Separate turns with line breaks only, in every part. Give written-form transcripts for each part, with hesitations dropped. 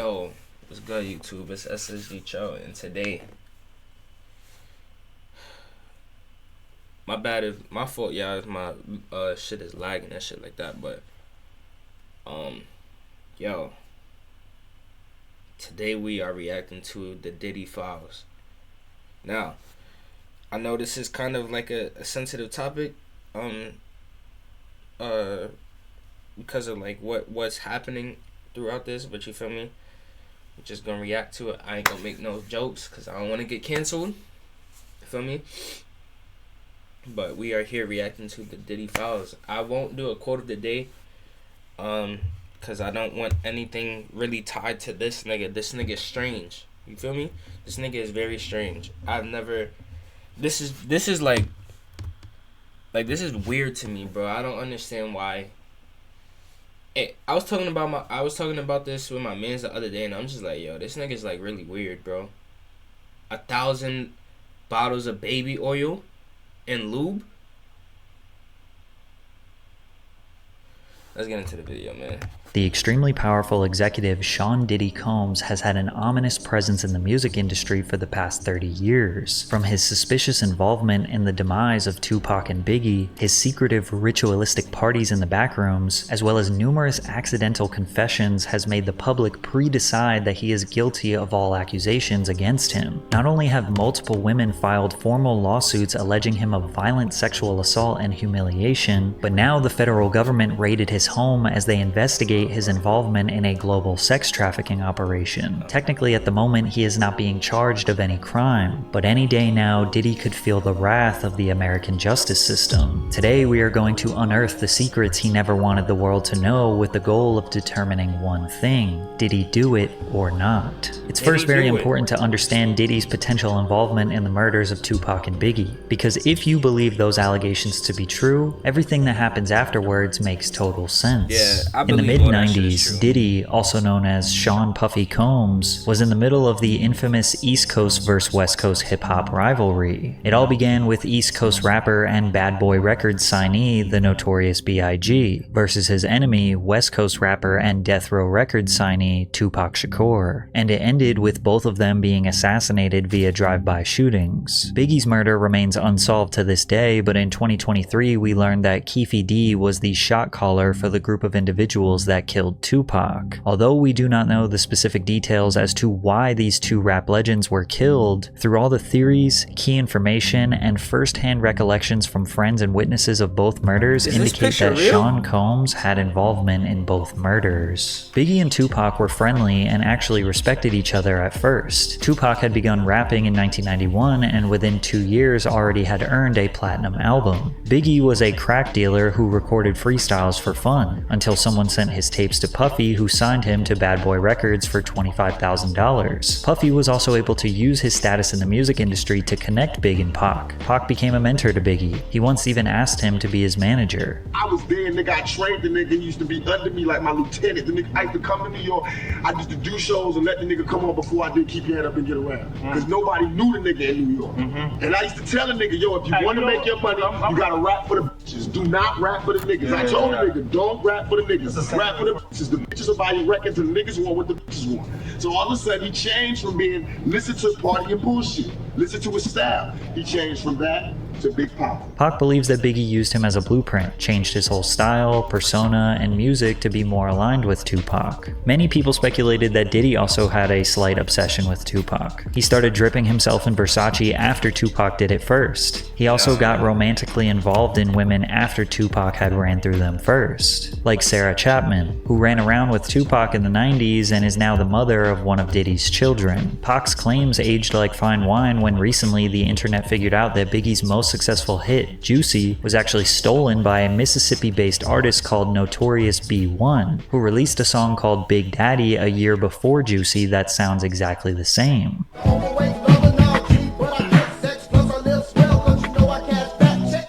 Yo, what's good, YouTube? It's SSG Cho, and today, my bad if my fault, yeah, if my shit is lagging and shit like that, but um, yo, today we are reacting to the Diddy files. Now, I know this is kind of like a sensitive topic, uh, because of like what's happening throughout this, but you feel me? I'm just gonna react to it. I ain't gonna make no jokes because I don't want to get canceled. You feel me? But we are here reacting to the Diddy files. I won't do a quote of the day, because I don't want anything really tied to this nigga. This nigga is strange. You feel me? This nigga is very strange. I've never. This is like this is weird to me, bro. I don't understand why. Hey, I was talking about this with my mans the other day, and I'm just like, yo, this nigga's like really weird, bro. 1,000 bottles of baby oil and lube. Let's get into the video, man.
The extremely powerful executive Sean Diddy Combs has had an ominous presence in the music industry for the past 30 years. From his suspicious involvement in the demise of Tupac and Biggie, his secretive ritualistic parties in the backrooms, as well as numerous accidental confessions, has made the public pre-decide that he is guilty of all accusations against him. Not only have multiple women filed formal lawsuits alleging him of violent sexual assault and humiliation, but now the federal government raided his home as they investigate his involvement in a global sex trafficking operation. Technically, at the moment, he is not being charged of any crime, but any day now, Diddy could feel the wrath of the American justice system. Today, we are going to unearth the secrets he never wanted the world to know with the goal of determining one thing: did he do it or not? It's first very important to understand Diddy's potential involvement in the murders of Tupac and Biggie, because if you believe those allegations to be true, everything that happens afterwards makes total sense.
Yeah,
in the mid-90s, Diddy, also known as Sean Puffy Combs, was in the middle of the infamous East Coast vs. West Coast hip-hop rivalry. It all began with East Coast rapper and Bad Boy Records signee, the Notorious B.I.G., versus his enemy, West Coast rapper and Death Row Records signee, Tupac Shakur, and it ended with both of them being assassinated via drive-by shootings. Biggie's murder remains unsolved to this day, but in 2023 we learned that Keefe D was the shot caller for the group of individuals that killed Tupac. Although we do not know the specific details as to why these two rap legends were killed, through all the theories, key information, and first-hand recollections from friends and witnesses of both murders indicate that Sean Combs had involvement in both murders. Biggie and Tupac were friendly and actually respected each other at first. Tupac had begun rapping in 1991 and within 2 years already had earned a platinum album. Biggie was a crack dealer who recorded freestyles for fun, until someone sent his tapes to Puffy, who signed him to Bad Boy Records for $25,000. Puffy was also able to use his status in the music industry to connect Big and Pac. Pac became a mentor to Biggie. He once even asked him to be his manager.
I was there, nigga. I trained the nigga. He used to be under me like my lieutenant. The nigga, I used to come to New York. I used to do shows and let the nigga come on before I did Keep Your Head Up and Get Around. Because nobody knew the nigga in New York. And I used to tell the nigga, yo, if you want to make your money, you gotta rap for the bitches. Do not rap for the niggas. I told the nigga, don't rap for the niggas. Rap for the bitches. The bitches will buy your records and the niggas want what the bitches want. So all of a sudden he changed from being listen to party and bullshit. Listen to his style. He changed from that to Big Papa.
Pac believes that Biggie used him as a blueprint, changed his whole style, persona, and music to be more aligned with Tupac. Many people speculated that Diddy also had a slight obsession with Tupac. He started dripping himself in Versace after Tupac did it first. He also got romantically involved in women after Tupac had ran through them first, like Sarah Chapman, who ran around with Tupac in the 90s and is now the mother of one of Diddy's children. Pac's claims aged like fine wine when recently the internet figured out that Biggie's most successful hit, Juicy, was actually stolen by a Mississippi-based artist called Notorious B.I.G., who released a song called Big Daddy a year before Juicy that sounds exactly the same.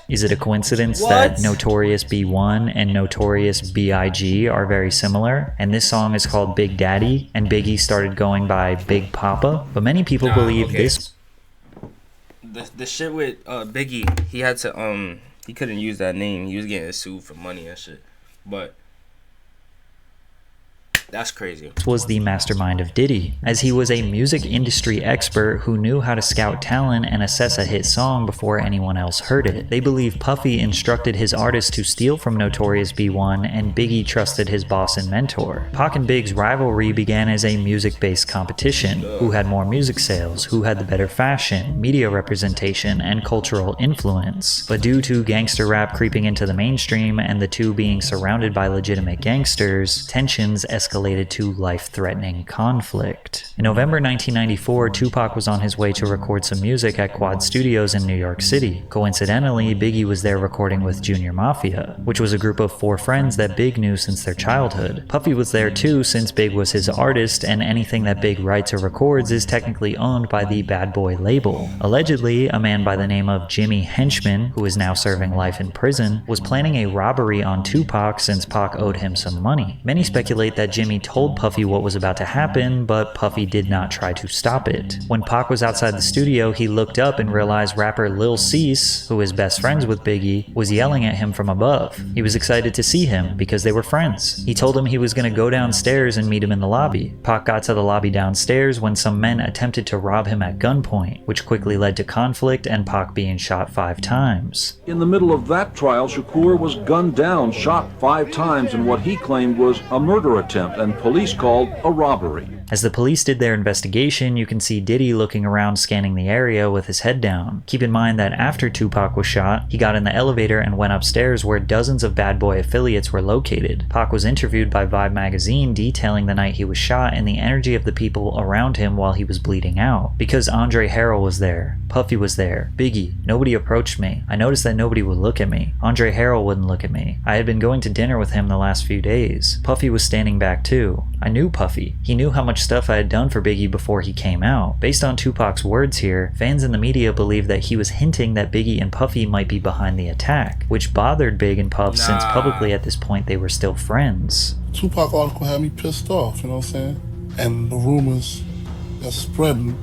Is it a coincidence that Notorious B.I.G. and Notorious B.I.G. are very similar, and this song is called Big Daddy, and Biggie started going by Big Papa? But many people believe this.
The shit with Biggie, he had to he couldn't use that name. He was getting sued for money and shit. But That's crazy.
Was the mastermind of Diddy, as he was a music industry expert who knew how to scout talent and assess a hit song before anyone else heard it. They believe Puffy instructed his artists to steal from Notorious B.I.G., and Biggie trusted his boss and mentor. Pac and Big's rivalry began as a music-based competition. Who had more music sales, who had the better fashion, media representation, and cultural influence. But due to gangster rap creeping into the mainstream and the two being surrounded by legitimate gangsters, tensions escalated to life-threatening conflict. In November 1994, Tupac was on his way to record some music at Quad Studios in New York City. Coincidentally, Biggie was there recording with Junior Mafia, which was a group of 4 friends that Big knew since their childhood. Puffy was there too, since Big was his artist, and anything that Big writes or records is technically owned by the Bad Boy label. Allegedly, a man by the name of Jimmy Henchman, who is now serving life in prison, was planning a robbery on Tupac since Pac owed him some money. Many speculate that Jimmy told Puffy what was about to happen, but Puffy did not try to stop it. When Pac was outside the studio, he looked up and realized rapper Lil Cease, who is best friends with Biggie, was yelling at him from above. He was excited to see him because they were friends. He told him he was going to go downstairs and meet him in the lobby. Pac got to the lobby downstairs when some men attempted to rob him at gunpoint, which quickly led to conflict and Pac being shot 5 times.
In the middle of that trial, Shakur was gunned down, shot 5 times in what he claimed was a murder attempt, and police called a robbery.
As the police did their investigation, you can see Diddy looking around scanning the area with his head down. Keep in mind that after Tupac was shot, he got in the elevator and went upstairs where dozens of Bad Boy affiliates were located. Pac was interviewed by Vibe magazine detailing the night he was shot and the energy of the people around him while he was bleeding out. Because Andre Harrell was there, Puffy was there, Biggie, nobody approached me. I noticed that nobody would look at me. Andre Harrell wouldn't look at me. I had been going to dinner with him the last few days. Puffy was standing back too. I knew Puffy. He knew how much stuff I had done for Biggie before he came out. Based on Tupac's words here, fans in the media believe that he was hinting that Biggie and Puffy might be behind the attack, which bothered Big and Puff since publicly at this point they were still friends.
Tupac article had me pissed off, you know what I'm saying? And the rumors that's spreading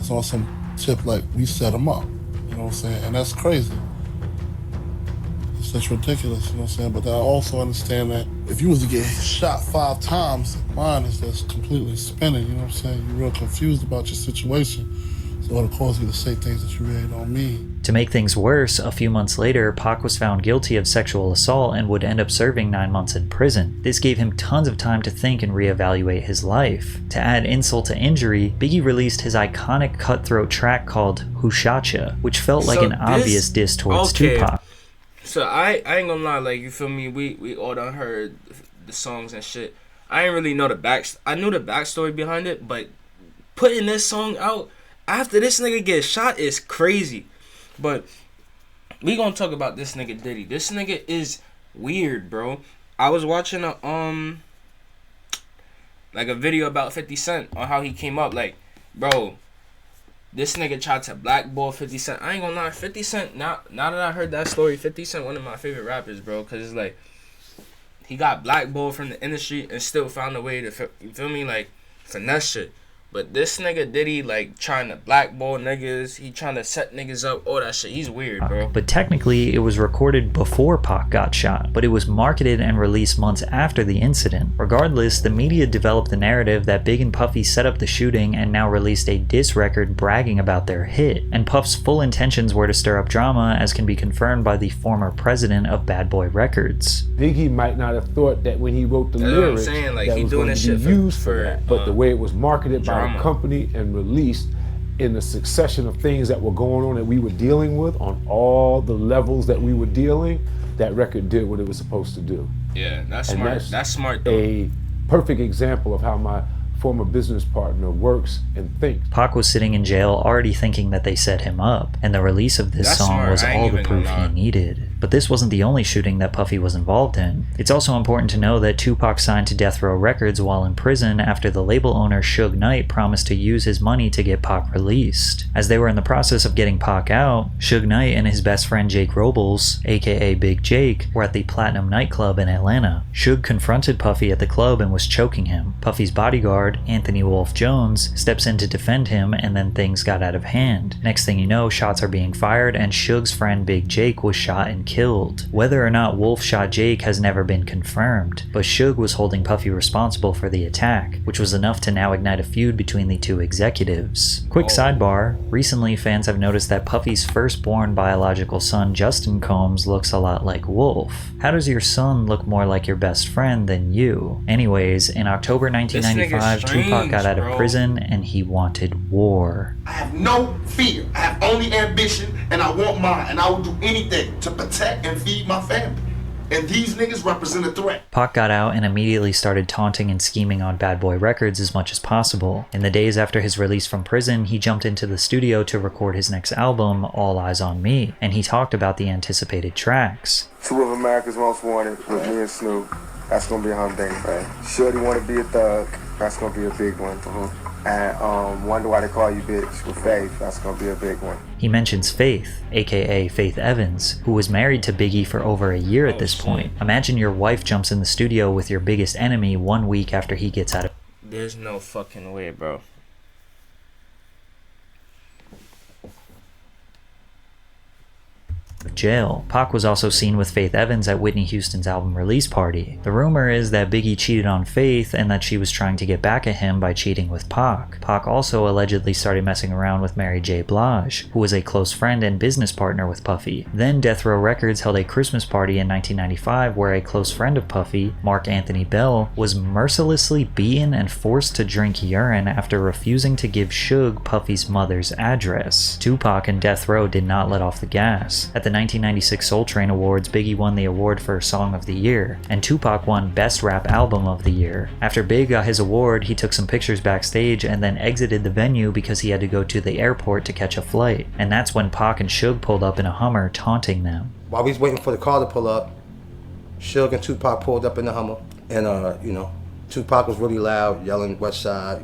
is on some tip like we set him up, you know what I'm saying? And that's crazy. It's just ridiculous, you know what I'm saying? But I also understand that if you was to get shot 5 times, mind is just completely spinning, you know what I'm saying? You're real confused about your situation. So it'll cause you to say things that you really don't mean.
To make things worse, a few months later, Pac was found guilty of sexual assault and would end up serving 9 months in prison. This gave him tons of time to think and reevaluate his life. To add insult to injury, Biggie released his iconic cutthroat track called Who Shotcha, which felt like an obvious diss towards Tupac.
So I ain't gonna lie, like, you feel me? We all done heard the songs and shit. I ain't really know I knew the backstory behind it, but putting this song out after this nigga gets shot is crazy. But we gonna talk about this nigga Diddy. This nigga is weird, bro. I was watching a video about 50 Cent on how he came up. Like, bro, this nigga tried to blackball 50 Cent. I ain't gonna lie, 50 Cent, now that I heard that story, 50 Cent one of my favorite rappers, bro. Because it's like, he got blackballed from the industry and still found a way to, you feel me, like, finesse shit. But this nigga Diddy, like, trying to blackball niggas, he trying to set niggas up, all that shit. He's weird, bro.
But technically, it was recorded before Pac got shot, but it was marketed and released months after the incident. Regardless, the media developed the narrative that Big and Puffy set up the shooting and now released a diss record bragging about their hit. And Puff's full intentions were to stir up drama, as can be confirmed by the former president of Bad Boy Records.
Biggie might not have thought that when he wrote the lyrics,
what I'm saying. Like,
that
he
was
doing
going
this
to be
shit
used
for
that. But the way it was marketed by the company and released in the succession of things that were going on that we were dealing with on all the levels that we were dealing, that record did what it was supposed to do.
Yeah, that's smart. That's smart, though.
A perfect example of how my former business partner works and thinks.
Pac was sitting in jail already thinking that they set him up, and the release of this song was all the proof he needed. But this wasn't the only shooting that Puffy was involved in. It's also important to know that Tupac signed to Death Row Records while in prison after the label owner Suge Knight promised to use his money to get Pac released. As they were in the process of getting Pac out, Suge Knight and his best friend Jake Robles, aka Big Jake, were at the Platinum nightclub in Atlanta. Suge confronted Puffy at the club and was choking him. Puffy's bodyguard, Anthony Wolf Jones, steps in to defend him, and then things got out of hand. Next thing you know, shots are being fired and Suge's friend Big Jake was shot and killed. Whether or not Wolf shot Jake has never been confirmed, but Suge was holding Puffy responsible for the attack, which was enough to now ignite a feud between the two executives. Quick sidebar, recently fans have noticed that Puffy's firstborn biological son Justin Combs looks a lot like Wolf. How does your son look more like your best friend than you? Anyways, in October 1995, Tupac got out of prison and he wanted war.
I have no fear. I have only ambition, and I want mine, and I will do anything to protect and feed my family. And these niggas represent a threat.
Pac got out and immediately started taunting and scheming on Bad Boy Records as much as possible. In the days after his release from prison, he jumped into the studio to record his next album, All Eyes on Me, and he talked about the anticipated tracks.
Two of America's Most Wanted with me and Snoop. That's gonna be a humdinger, man. Shorty Wanna Be a Thug. That's gonna be a big one. And Wonder Why They Call You Bitch with Faith. That's gonna be a big one.
He mentions Faith, aka Faith Evans, who was married to Biggie for over a year at this point. Imagine your wife jumps in the studio with your biggest enemy 1 week after he gets out of...
There's no fucking way, bro.
jail. Pac was also seen with Faith Evans at Whitney Houston's album release party. The rumor is that Biggie cheated on Faith and that she was trying to get back at him by cheating with Pac. Pac also allegedly started messing around with Mary J. Blige, who was a close friend and business partner with Puffy. Then Death Row Records held a Christmas party in 1995 where a close friend of Puffy, Mark Anthony Bell, was mercilessly beaten and forced to drink urine after refusing to give Suge Puffy's mother's address. Tupac and Death Row did not let off the gas. At the 1996 Soul Train Awards, Biggie won the award for Song of the Year, and Tupac won Best Rap Album of the Year. After Big got his award, he took some pictures backstage and then exited the venue because he had to go to the airport to catch a flight. And that's when Pac and Suge pulled up in a Hummer, taunting them.
While we was waiting for the car to pull up, Suge and Tupac pulled up in the Hummer, and Tupac was really loud, yelling West Side,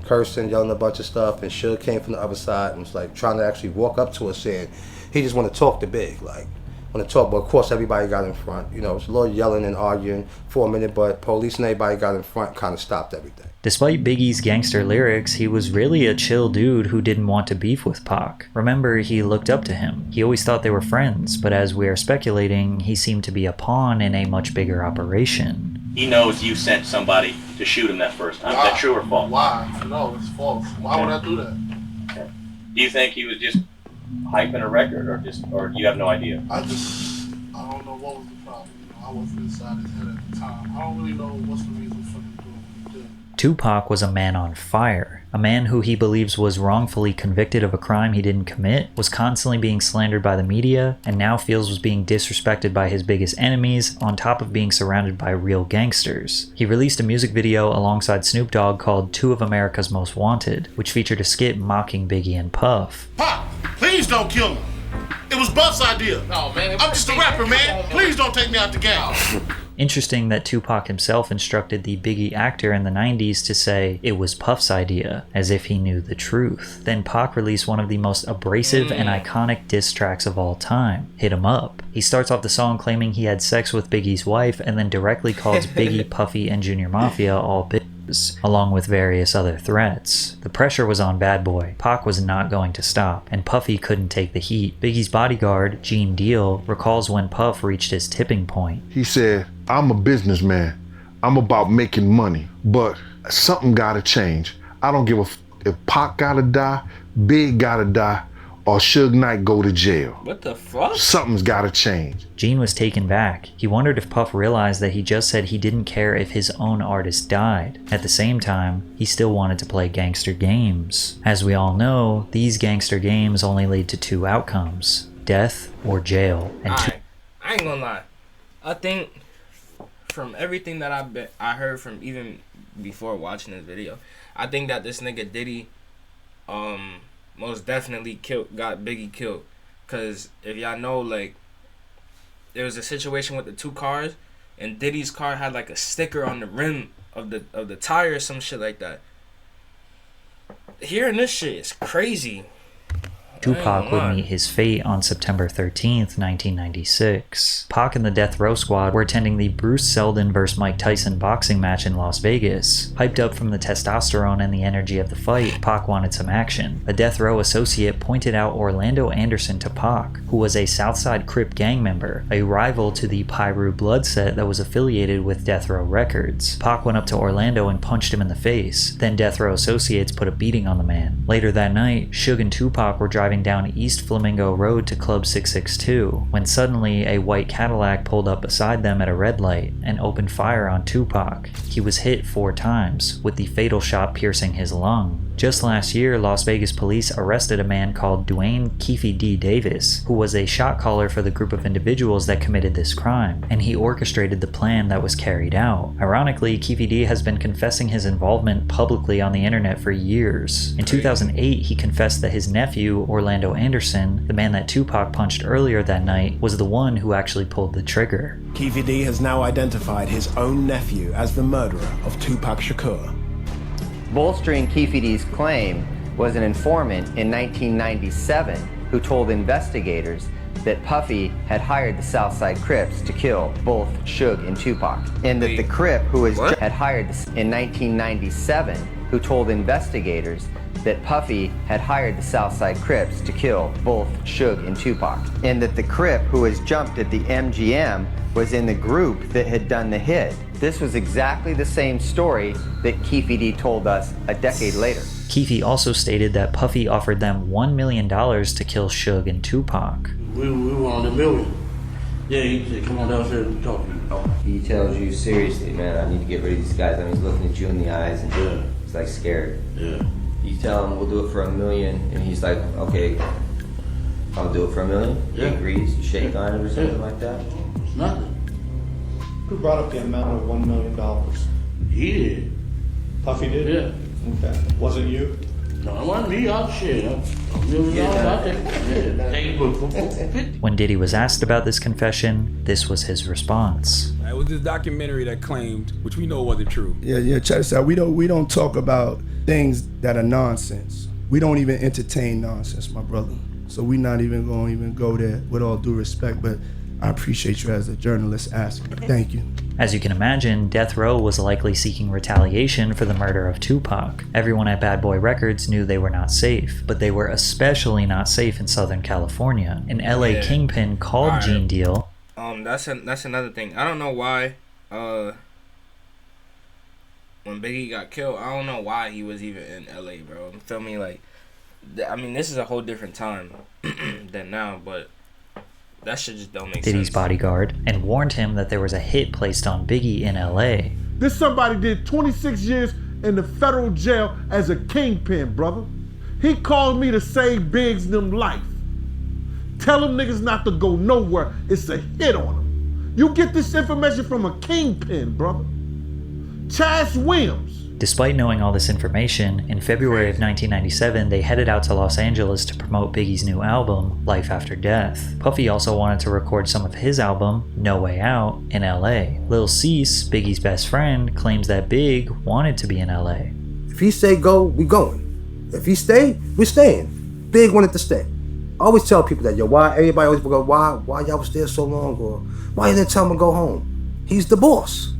cursing, yelling a bunch of stuff, and Suge came from the other side and was like trying to actually walk up to us saying he just want to talk to Big, like want to talk, but of course everybody got in front. It was a little yelling and arguing for a minute, but police and everybody got in front, kind of stopped everything.
Despite Biggie's gangster lyrics, he was really a chill dude who didn't want to beef with Pac. Remember, he looked up to him. He always thought they were friends, but as we are speculating, he seemed to be a pawn in a much bigger operation.
He knows you sent somebody to shoot him that first time. Is that true or false?
Why? No, it's false. Why would I do that?
Okay. Do you think he was just hyping a record, or you have no idea?
I don't know what was the problem. I wasn't inside his head at the time. I don't really know what's the reason for him doing what he did.
Tupac was a man on fire. A man who he believes was wrongfully convicted of a crime he didn't commit, was constantly being slandered by the media, and now feels was being disrespected by his biggest enemies, on top of being surrounded by real gangsters. He released a music video alongside Snoop Dogg called Two of America's Most Wanted, which featured a skit mocking Biggie and Puff.
Pop, please don't kill him. It was Buff's idea. No, man. I'm just a rapper, man. Please don't take me out the game.
Interesting that Tupac himself instructed the Biggie actor in the 90s to say it was Puff's idea, as if he knew the truth. Then Pac released one of the most abrasive and iconic diss tracks of all time, Hit 'Em Up. He starts off the song claiming he had sex with Biggie's wife and then directly calls Biggie, Puffy, and Junior Mafia all bitches, along with various other threats. The pressure was on Bad Boy. Pac was not going to stop, and Puffy couldn't take the heat. Biggie's bodyguard, Gene Deal, recalls when Puff reached his tipping point.
He said, "I'm a businessman. I'm about making money, but something gotta change. I don't give a if Pac gotta die, Big gotta die, or Suge Knight go to jail.
What the fuck?
Something's gotta change."
Gene was taken back. He wondered if Puff realized that he just said he didn't care if his own artist died. At the same time, he still wanted to play gangster games. As we all know, these gangster games only lead to two outcomes: death or jail. And
I ain't gonna lie. I think from everything that I heard from even before watching this video, I think that this nigga Diddy most definitely got Biggie killed. Cause if y'all know, like, there was a situation with the two cars, and Diddy's car had like a sticker on the rim of the tire or some shit like that. Hearing this shit is crazy.
Tupac would meet his fate on September 13th, 1996. Pac and the Death Row Squad were attending the Bruce Seldon vs. Mike Tyson boxing match in Las Vegas. Hyped up from the testosterone and the energy of the fight, Pac wanted some action. A Death Row associate pointed out Orlando Anderson to Pac, who was a Southside Crip gang member, a rival to the Piru blood set that was affiliated with Death Row Records. Pac went up to Orlando and punched him in the face. Then Death Row associates put a beating on the man. Later that night, Suge and Tupac were driving down East Flamingo Road to Club 662, when suddenly a white Cadillac pulled up beside them at a red light and opened fire on Tupac. He was hit 4 times, with the fatal shot piercing his lung. Just last year, Las Vegas police arrested a man called Dwayne Keefe D. Davis, who was a shot caller for the group of individuals that committed this crime, and he orchestrated the plan that was carried out. Ironically, Keefe D. has been confessing his involvement publicly on the internet for years. In 2008, he confessed that his nephew, Orlando Anderson, the man that Tupac punched earlier that night, was the one who actually pulled the trigger.
Keefe D. has now identified his own nephew as the murderer of Tupac Shakur.
Bolstering Keefe D's claim was an informant in 1997 who told investigators that Puffy had hired the Southside Crips to kill both Suge and Tupac, and that the Crip who was had hired in 1997 who told investigators that Puffy had hired the Southside Crips to kill both Suge and Tupac, and that the Crip who was jumped at the MGM was in the group that had done the hit. This was exactly the same story that Keefe D told us a decade later.
Keefe also stated that Puffy offered them $1 million to kill Suge and Tupac.
We wanted $1 million. Yeah, he said, come on downstairs and talk to me.
He tells you, seriously, man, I need to get rid of these guys. I mean, he's looking at you in the eyes and he's like scared.
Yeah.
You tell him we'll do it for $1 million, and he's like, okay, I'll do it for $1 million.
Yeah.
He agrees, you shake on it or something like that.
It's nothing.
Who brought up the amount of $1 million?
He did.
Puffy did?
Yeah.
Okay. Was it you?
No, it wasn't me. I'll shit. $1 million, I'll take it.
When Diddy was asked about this confession, this was his response.
It was this documentary that claimed, which we know wasn't true.
Yeah, check this out. We don't talk about things that are nonsense. We don't even entertain nonsense, my brother. So we're not even going to go there, with all due respect, but I appreciate you as a journalist asking. Thank you.
As you can imagine, Death Row was likely seeking retaliation for the murder of Tupac. Everyone at Bad Boy Records knew they were not safe, but they were especially not safe in Southern California. An LA kingpin called Gene Deal.
That's another thing. I don't know why. When Biggie got killed, I don't know why he was even in LA, bro. You feel me? Like, I mean, this is a whole different time than now, but that shit just don't make
Diddy's
sense.
bodyguard, and warned him that there was a hit placed on Biggie in LA.
This somebody did 26 years in the federal jail as a kingpin, brother. He called me to save Biggs' them life. Tell them niggas not to go nowhere. It's a hit on them. You get this information from a kingpin, brother. Chaz Williams.
Despite knowing all this information, in February of 1997, they headed out to Los Angeles to promote Biggie's new album, Life After Death. Puffy also wanted to record some of his album, No Way Out, in LA. Lil Cease, Biggie's best friend, claims that Big wanted to be in LA.
If he say go, we going. If he stay, we staying. Big wanted to stay. I always tell people that, why everybody always go, why y'all was there so long, or why you didn't tell him to go home? He's the boss.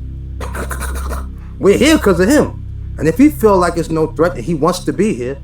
We're here because of him. And if he feel like it's no threat that he wants to be here,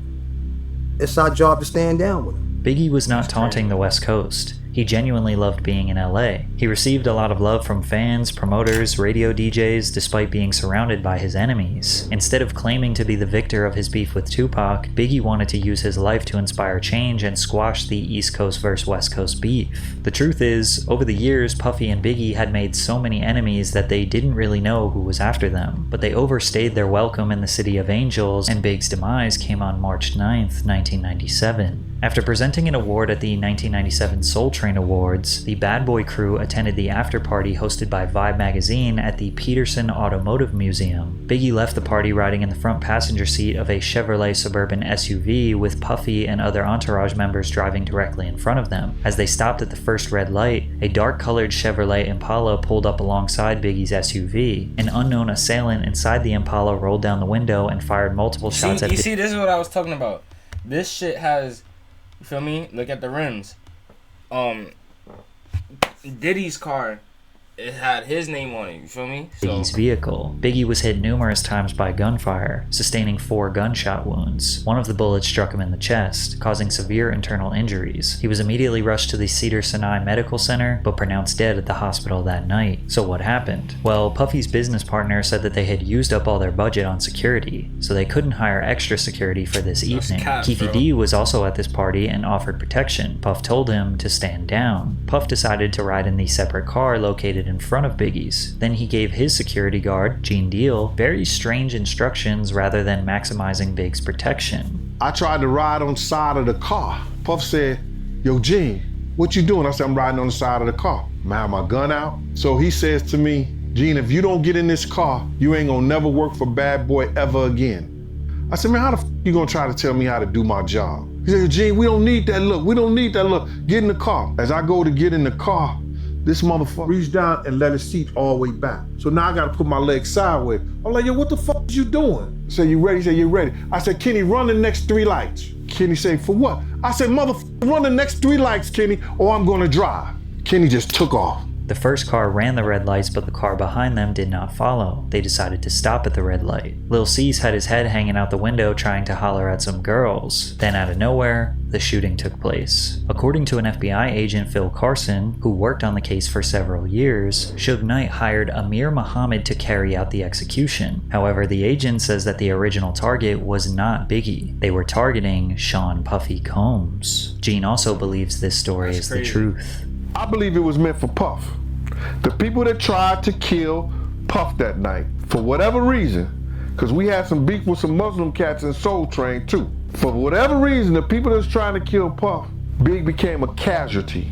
it's our job to stand down with him.
Biggie was not taunting the West Coast. He genuinely loved being in LA. He received a lot of love from fans, promoters, radio DJs, despite being surrounded by his enemies. Instead of claiming to be the victor of his beef with Tupac, Biggie wanted to use his life to inspire change and squash the East Coast versus West Coast beef. The truth is, over the years, Puffy and Biggie had made so many enemies that they didn't really know who was after them, but they overstayed their welcome in the City of Angels, and Big's demise came on March 9th, 1997. After presenting an award at the 1997 Soul Train Awards, the Bad Boy crew attended the after-party hosted by Vibe magazine at the Peterson Automotive Museum. Biggie left the party riding in the front passenger seat of a Chevrolet Suburban SUV with Puffy and other entourage members driving directly in front of them. As they stopped at the first red light, a dark-colored Chevrolet Impala pulled up alongside Biggie's SUV. An unknown assailant inside the Impala rolled down the window and fired multiple shots at Biggie.
See, this is what I was talking about. This shit has You feel me? Look at the rims. Diddy's car, it had his name on it, you feel me?
Biggie's vehicle. Biggie was hit numerous times by gunfire, sustaining 4 gunshot wounds. One of the bullets struck him in the chest, causing severe internal injuries. He was immediately rushed to the Cedars-Sinai Medical Center, but pronounced dead at the hospital that night. So what happened? Well, Puffy's business partner said that they had used up all their budget on security, so they couldn't hire extra security for this evening. Keefy D was also at this party and offered protection. Puff told him to stand down. Puff decided to ride in the separate car located in front of Biggie's. Then he gave his security guard, Gene Deal, very strange instructions rather than maximizing Big's protection.
I tried to ride on the side of the car. Puff said, yo, Gene, what you doing? I said, I'm riding on the side of the car. I have my gun out. So he says to me, Gene, if you don't get in this car, you ain't gonna never work for Bad Boy ever again. I said, man, how the f you gonna try to tell me how to do my job? He said, Gene, we don't need that look. We don't need that look. Get in the car. As I go to get in the car, this motherfucker reached down and let his seat all the way back. So now I gotta put my legs sideways. I'm like, yo, what the fuck is you doing? I said, you ready? He said, you ready? I said, Kenny, run the next 3 lights. Kenny said, for what? I said, motherfucker, run the next 3 lights, Kenny, or I'm gonna drive. Kenny just took off.
The first car ran the red lights, but the car behind them did not follow. They decided to stop at the red light. Lil Cease had his head hanging out the window trying to holler at some girls. Then out of nowhere, the shooting took place. According to an FBI agent, Phil Carson, who worked on the case for several years, Suge Knight hired Amir Muhammad to carry out the execution. However, the agent says that the original target was not Biggie. They were targeting Sean Puffy Combs. Gene also believes this story is the truth.
I believe it was meant for Puff. The people that tried to kill Puff that night, for whatever reason, because we had some beef with some Muslim cats in Soul Train too. For whatever reason, the people that's trying to kill Puff, Big became a casualty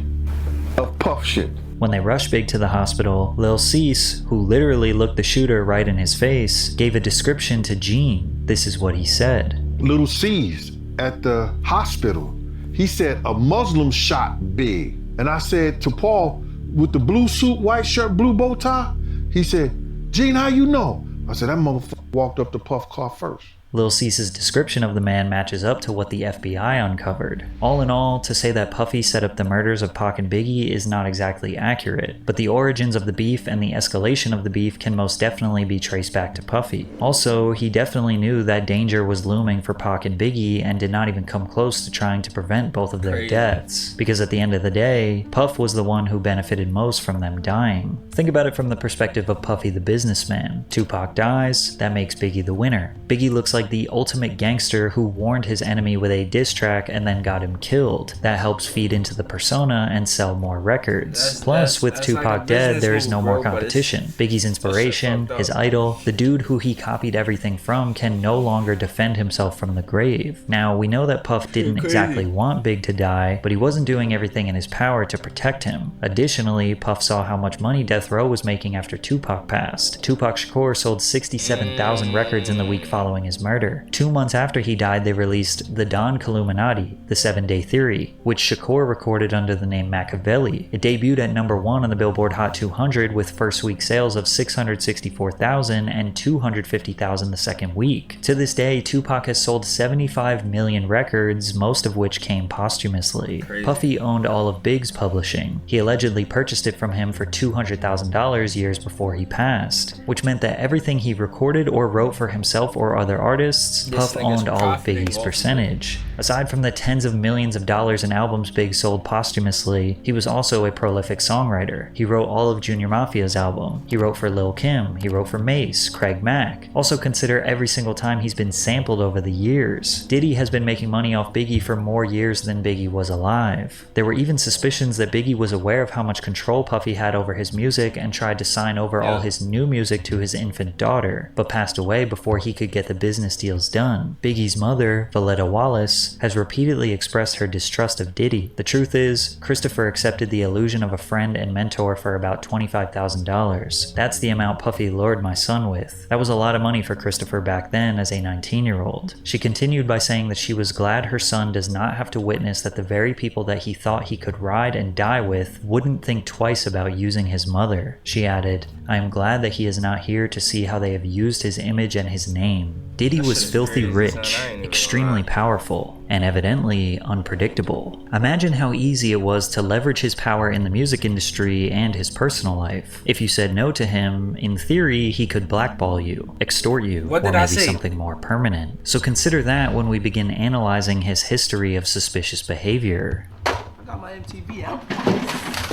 of Puff shit.
When they rushed Big to the hospital, Lil Cease, who literally looked the shooter right in his face, gave a description to Gene. This is what he said.
Little Cease at the hospital, he said a Muslim shot Big. And I said to Paul, with the blue suit, white shirt, blue bow tie, he said, Gene, how you know? I said, that motherfucker walked up to Puff car first.
Lil Cease's description of the man matches up to what the FBI uncovered. All in all, to say that Puffy set up the murders of Pac and Biggie is not exactly accurate, but the origins of the beef and the escalation of the beef can most definitely be traced back to Puffy. Also, he definitely knew that danger was looming for Pac and Biggie and did not even come close to trying to prevent both of their deaths, because at the end of the day, Puff was the one who benefited most from them dying. Think about it from the perspective of Puffy the businessman. Tupac dies, that makes Biggie the winner. Biggie looks like the ultimate gangster who warned his enemy with a diss track and then got him killed. That helps feed into the persona and sell more records. Plus, with Tupac like dead, there is no more competition. Biggie's inspiration, his idol, the dude who he copied everything from, can no longer defend himself from the grave. Now, we know that Puff didn't exactly want Big to die, but he wasn't doing everything in his power to protect him. Additionally, Puff saw how much money Death Row was making after Tupac passed. Tupac Shakur sold 67,000 records in the week following his murder. 2 months after he died, they released The Don Killuminati, The 7-Day Theory, which Shakur recorded under the name Machiavelli. It debuted at #1 on the Billboard Hot 200 with first week sales of 664,000 and 250,000 the second week. To this day, Tupac has sold 75 million records, most of which came posthumously. Crazy. Puffy owned all of Big's publishing. He allegedly purchased it from him for $200,000 years before he passed, which meant that everything he recorded or wrote for himself or other artists, Puff owned all of Biggie's percentage. Aside from the tens of millions of dollars in albums Big sold posthumously, he was also a prolific songwriter. He wrote all of Junior Mafia's album. He wrote for Lil' Kim. He wrote for Mace, Craig Mack. Also consider every single time he's been sampled over the years. Diddy has been making money off Biggie for more years than Biggie was alive. There were even suspicions that Biggie was aware of how much control Puffy had over his music and tried to sign over all his new music to his infant daughter, but passed away before he could get the business deals done. Biggie's mother, Valletta Wallace, has repeatedly expressed her distrust of Diddy. The truth is, Christopher accepted the illusion of a friend and mentor for about $25,000. That's the amount Puffy lured my son with. That was a lot of money for Christopher back then as a 19-year-old. She continued by saying that she was glad her son does not have to witness that the very people that he thought he could ride and die with wouldn't think twice about using his mother. She added, I am glad that he is not here to see how they have used his image and his name. Diddy was filthy rich, extremely powerful, and evidently unpredictable. Imagine how easy it was to leverage his power in the music industry and his personal life. If you said no to him, in theory, he could blackball you, extort you, or maybe something more permanent. So consider that when we begin analyzing his history of suspicious behavior.
I got my MTV out.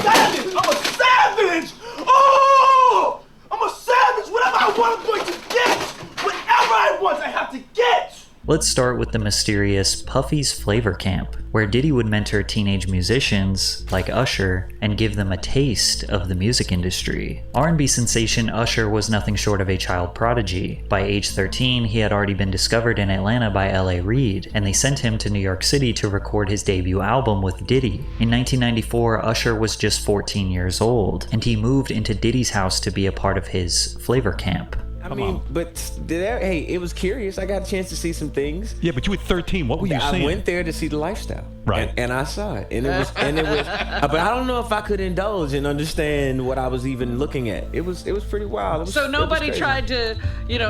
Savage! I'm a savage! Oh! I'm a savage! Whatever I want, I'm going to get! Whatever I want, I have to get!
Let's start with the mysterious Puffy's Flavor Camp, where Diddy would mentor teenage musicians, like Usher, and give them a taste of the music industry. R&B sensation Usher was nothing short of a child prodigy. By age 13, he had already been discovered in Atlanta by L.A. Reid, and they sent him to New York City to record his debut album with Diddy. In 1994, Usher was just 14 years old, and he moved into Diddy's house to be a part of his Flavor Camp.
I mean, but hey, it was curious. I got a chance to see some things.
Yeah, but you were 13. What were you seeing?
I went there to see the lifestyle.
Right.
And I saw it. And it was, but I don't know if I could indulge and understand what I was even looking at. It was pretty wild.
So nobody tried to,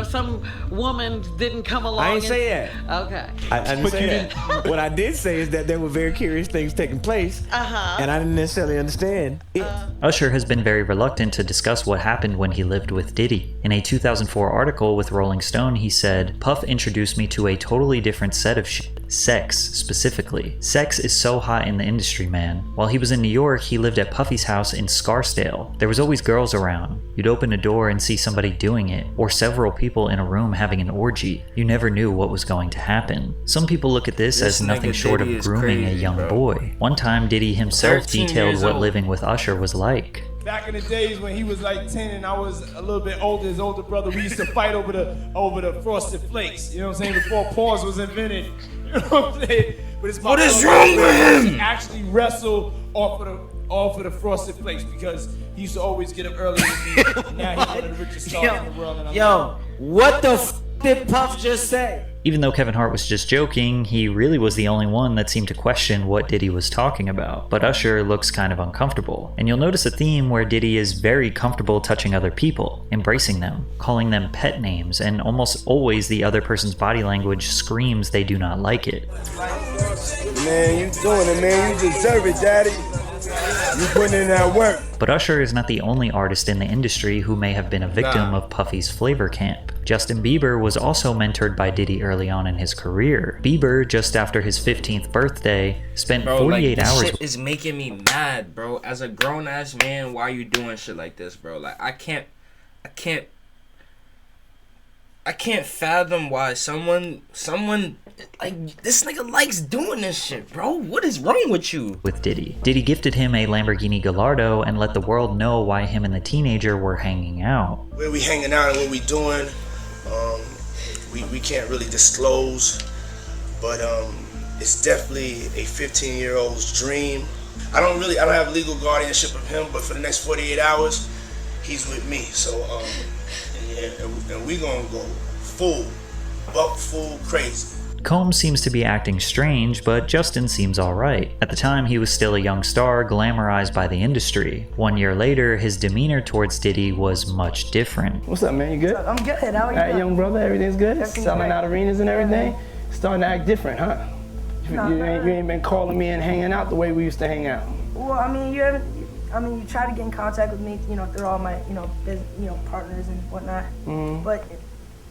some woman didn't come along.
I didn't say that.
Okay.
I didn't say that. What I did say is that there were very curious things taking place. And I didn't necessarily understand it.
Usher has been very reluctant to discuss what happened when he lived with Diddy. In a 2004 article with Rolling Stone, he said, "Puff introduced me to a totally different set of sex, specifically. Sex is so hot in the industry, man. While he was in New York, he lived at Puffy's house in Scarsdale. There was always girls around. You'd open a door and see somebody doing it, or several people in a room having an orgy. You never knew what was going to happen." Some people look at this as nothing short of grooming a young boy. One time, Diddy himself detailed what living with Usher was like.
Back in the days when he was like 10 and I was a little bit older, his older brother, we used to fight over the Frosted Flakes. You know what I'm saying? Before pause was invented. You know what I'm saying? But it's what is wrong with him? He actually wrestled off of the Frosted Flakes because he used to always get up early with me. Now he's one of the richest stars in the world. And
What the f did Puff just say?
Even though Kevin Hart was just joking, he really was the only one that seemed to question what Diddy was talking about. But Usher looks kind of uncomfortable. And you'll notice a theme where Diddy is very comfortable touching other people, embracing them, calling them pet names, and almost always the other person's body language screams they do not like it.
Man, you doing it, man. You deserve it, daddy. You putting in that work.
But Usher is not the only artist in the industry who may have been a victim of Puffy's Flavor Camp. Justin Bieber was also mentored by Diddy early on in his career. Bieber, just after his 15th birthday, spent 48 hours.
This shit is making me mad, bro. As a grown-ass man, why are you doing shit like this, bro? Like, I can't fathom why someone like this nigga likes doing this shit, bro. What is wrong with you?
With Diddy. Diddy gifted him a Lamborghini Gallardo and let the world know why him and the teenager were hanging out.
Where we hanging out and what we doing, we can't really disclose, but it's definitely a 15-year-old's dream. I don't have legal guardianship of him, but for the next 48 hours, he's with me. So and we gonna go full crazy.
Combs seems to be acting strange, but Justin seems alright. At the time, he was still a young star, glamorized by the industry. 1 year later, his demeanor towards Diddy was much different.
What's up, man? You good?
I'm good. How are you?
Alright, young brother, everything's good? Selling out arenas and everything? Starting to act different, huh? You ain't been calling me and hanging out the way we used to hang out.
Well, I mean, you try to get in contact with me, through all my, partners and whatnot. But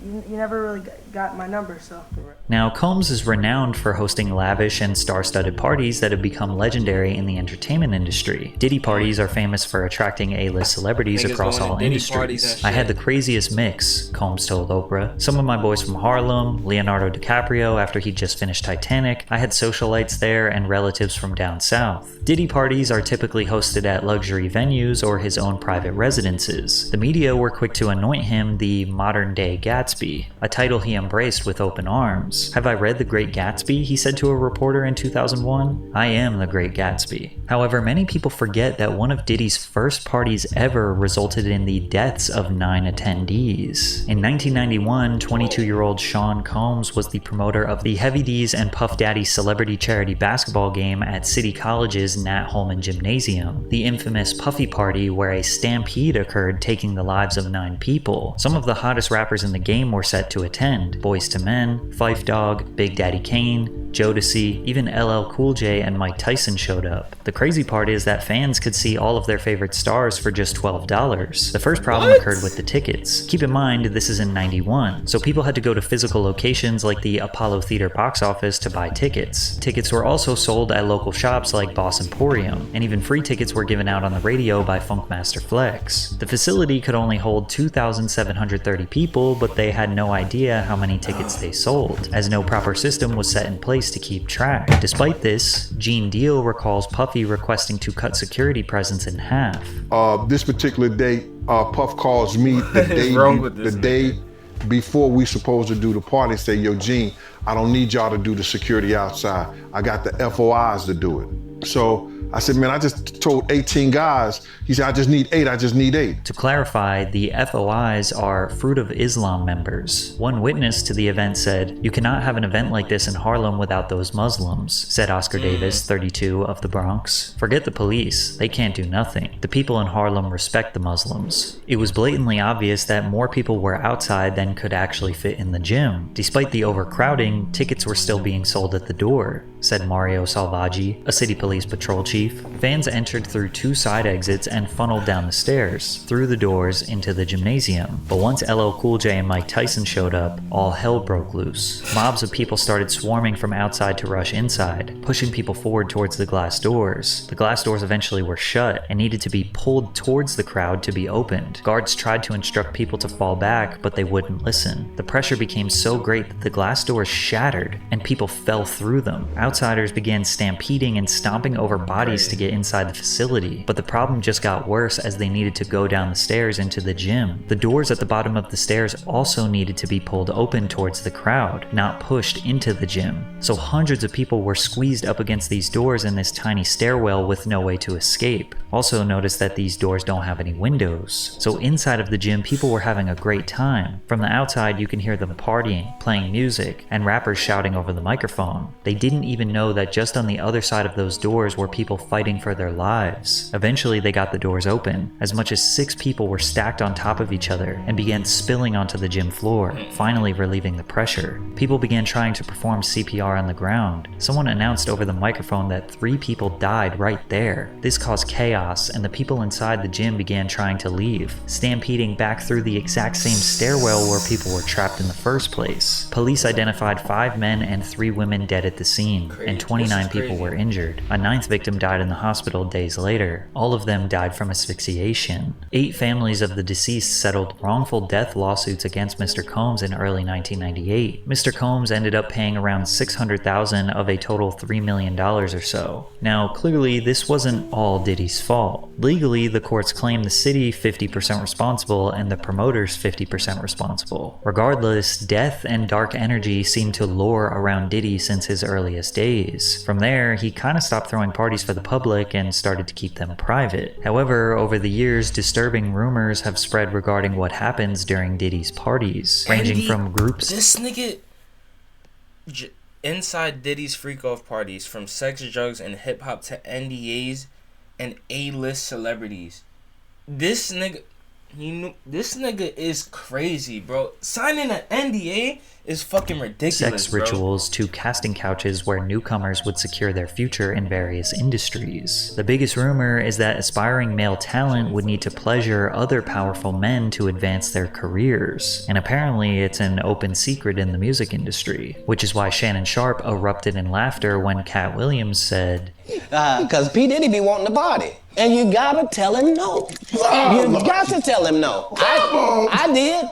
you never really got my number, so.
Now, Combs is renowned for hosting lavish and star-studded parties that have become legendary in the entertainment industry. Diddy parties are famous for attracting A-list celebrities across all industries. I had the craziest mix, Combs told Oprah. Some of my boys from Harlem, Leonardo DiCaprio after he just finished Titanic. I had socialites there and relatives from down south. Diddy parties are typically hosted at luxury venues or his own private residences. The media were quick to anoint him the modern-day Gatsby, a title he embraced with open arms. "Have I read The Great Gatsby?" he said to a reporter in 2001. "I am The Great Gatsby." However, many people forget that one of Diddy's first parties ever resulted in the deaths of 9 attendees. In 1991, 22-year-old Sean Combs was the promoter of the Heavy D's and Puff Daddy celebrity charity basketball game at City College's Nat Holman Gymnasium, the infamous Puffy Party where a stampede occurred taking the lives of 9 people. Some of the hottest rappers in the game Game were set to attend. Boyz II Men, Phife Dawg, Big Daddy Kane, Jodeci, even LL Cool J and Mike Tyson showed up. The crazy part is that fans could see all of their favorite stars for just $12. The first problem occurred with the tickets. Keep in mind, this is in '91, so people had to go to physical locations like the Apollo Theater box office to buy tickets. Tickets were also sold at local shops like Boss Emporium, and even free tickets were given out on the radio by Funkmaster Flex. The facility could only hold 2,730 people, but they had no idea how many tickets they sold, as no proper system was set in place to keep track. Despite this, Gene Deal recalls Puffy requesting to cut security presence in half.
This particular day, Puff calls me the day before we supposed to do the party and say, yo, Gene, I don't need y'all to do the security outside. I got the FOIs to do it. So I said, man, I just told 18 guys. He said, I just need 8.
To clarify, the FOIs are Fruit of Islam members. One witness to the event said, you cannot have an event like this in Harlem without those Muslims, said Oscar Davis, 32, of the Bronx. Forget the police, they can't do nothing. The people in Harlem respect the Muslims. It was blatantly obvious that more people were outside than could actually fit in the gym. Despite the overcrowding, tickets were still being sold at the door, said Mario Salvaggi, a city police patrol chief. Fans entered through 2 side exits and funneled down the stairs, through the doors into the gymnasium. But once LL Cool J and Mike Tyson showed up, all hell broke loose. Mobs of people started swarming from outside to rush inside, pushing people forward towards the glass doors. The glass doors eventually were shut and needed to be pulled towards the crowd to be opened. Guards tried to instruct people to fall back, but they wouldn't listen. The pressure became so great that the glass doors shattered and people fell through them. Outsiders began stampeding and stomping over bodies to get inside the facility, but the problem just got worse as they needed to go down the stairs into the gym. The doors at the bottom of the stairs also needed to be pulled open towards the crowd, not pushed into the gym. So hundreds of people were squeezed up against these doors in this tiny stairwell with no way to escape. Also notice that these doors don't have any windows. So inside of the gym, people were having a great time. From the outside, you can hear them partying, playing music, and rappers shouting over the microphone. They didn't even know that just on the other side of those doors were people fighting for their lives. Eventually, they got the doors open. As much as 6 people were stacked on top of each other and began spilling onto the gym floor, finally relieving the pressure. People began trying to perform CPR on the ground. Someone announced over the microphone that 3 people died right there. This caused chaos, and the people inside the gym began trying to leave, stampeding back through the exact same stairwell where people were trapped in the first place. Police identified 5 men and 3 women dead at the scene, and 29 people were injured. A 9th victim died in the hospital days later. All of them died from asphyxiation. 8 families of the deceased settled wrongful death lawsuits against Mr. Combs in early 1998. Mr. Combs ended up paying around $600,000 of a total $3 million or so. Now, clearly, this wasn't all Diddy's fault. Legally, the courts claim the city 50% responsible and the promoters 50% responsible. Regardless, death and dark energy seemed to lure around Diddy since his earliest days. From there, he kinda stopped throwing parties for the public and started to keep them private. However, over the years, disturbing rumors have spread regarding what happens during Diddy's parties, ranging from groups.
This nigga inside Diddy's freak-off parties, from sex, drugs, and hip-hop to NDAs and A-list celebrities. This nigga, this nigga is crazy, bro. Signing an NDA is fucking ridiculous,
sex rituals to casting couches where newcomers would secure their future in various industries. The biggest rumor is that aspiring male talent would need to pleasure other powerful men to advance their careers, and apparently it's an open secret in the music industry, which is why Shannon Sharp erupted in laughter when Cat Williams said,
"Cause P. Diddy be wanting to party, and you gotta tell him no. You got to tell him no. I did.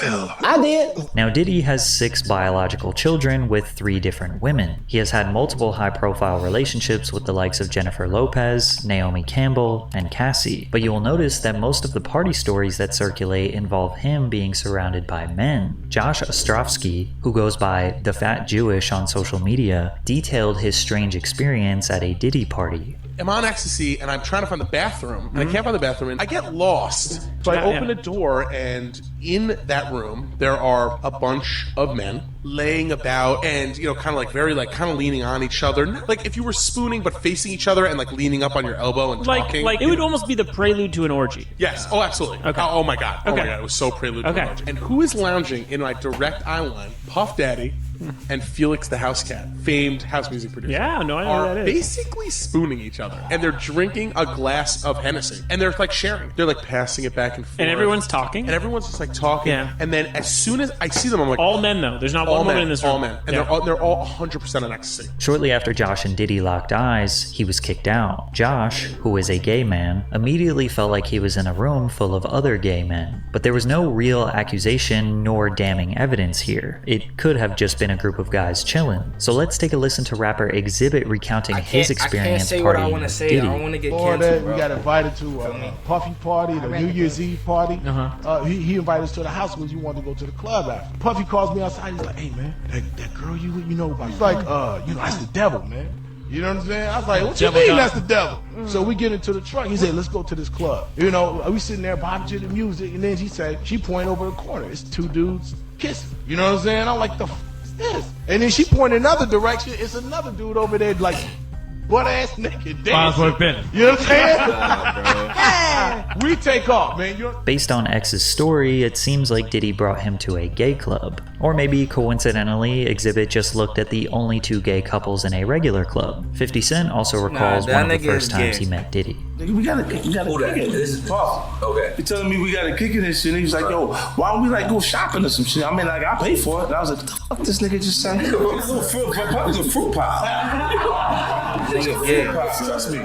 I did."
Now, Diddy has 6 biological children with 3 different women. He has had multiple high-profile relationships with the likes of Jennifer Lopez, Naomi Campbell, and Cassie. But you will notice that most of the party stories that circulate involve him being surrounded by men. Josh Ostrovsky, who goes by The Fat Jewish on social media, detailed his strange experience at a Diddy party.
am on ecstasy and I'm trying to find the bathroom and I can't find the bathroom and I get lost. So I open the door and in that room there are a bunch of men laying about and kind of like very like kind of leaning on each other, like if you were spooning but facing each other and like leaning up on your elbow and talking.
Like it would almost be the prelude to an orgy.
Yes. Oh, absolutely.
Okay.
Oh my god. Oh my god. It was so prelude to an orgy. And who is lounging in my direct eye line? Puff Daddy and Felix the House Cat, famed house music producer.
Yeah, no, I know
are
who that is.
basically spooning each other, and they're drinking a glass of Hennessy, and they're like sharing. They're like passing it back and forth,
And everyone's talking.
and everyone's just like talking.
Yeah.
And then as soon as I see them, I'm like,
all men though. There's not
all
one
men,
woman in this room.
all men, and they're all 100% on ecstasy.
Shortly after Josh and Diddy locked eyes, he was kicked out. Josh, who is a gay man, immediately felt like he was in a room full of other gay men. But there was no real accusation nor damning evidence here. It could have just been a group of guys chilling. So let's take a listen to rapper Exhibit recounting his experience partying with Diddy.
I don't want to get
Before
canceled,
that,
bro.
we got invited to a Puffy party, the New Year's Eve party. He invited us to the house because he wanted to go to the club after. Puffy calls me outside. He's like, "Hey man, that girl you know about?" He's like, that's the devil, man. You know what I'm saying? I was like, "What you mean that's the devil?" So we get into the truck. He said, "Let's go to this club." We sitting there bopping to the music, and then she point over the corner. It's two dudes kissing. You know what I'm saying? I'm like, the f is this? And then she point another direction. It's another dude over there, like butt ass naked dancing. You know what I'm saying? We take off, man.
Based on X's story, it seems like Diddy brought him to a gay club. Or maybe coincidentally, Exhibit just looked at the only two gay couples in a regular club. 50 Cent also recalls one of the first times he met Diddy.
We gotta kick it. This is Puff. Okay. He telling me we gotta kick it and shit. And he's like, yo, why don't we like go shopping or some shit? I mean, like, I pay for it. And I was like, what the fuck this nigga just said? It's a fruit pie. Trust me.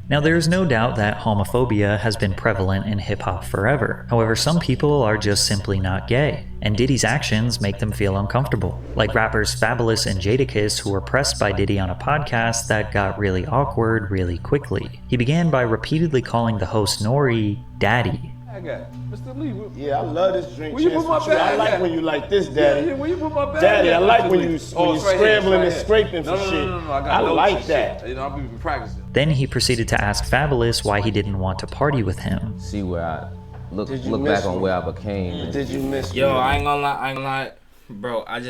Now, there is no doubt that homophobia has been prevalent in hip-hop forever. However, some people are just simply not gay, and Diddy's actions make them feel uncomfortable. Like rappers Fabulous and Jadakiss, who were pressed by Diddy on a podcast that got really awkward really quickly. He began by repeatedly calling the host Nori Daddy.
I got Mr. Lee.
Yeah, I love this drink.
Where you put my bag?
I like when you like this, Daddy.
Yeah, where you put my bag?
Daddy, I like when you
right
scrambling and scraping for shit.
No,
I like that.
Shit. I've been practicing.
Then he proceeded to ask Fabulous why he didn't want to party with him.
See where I look back on where I became.
Did you miss me?
Yo, I ain't gonna lie. Bro, I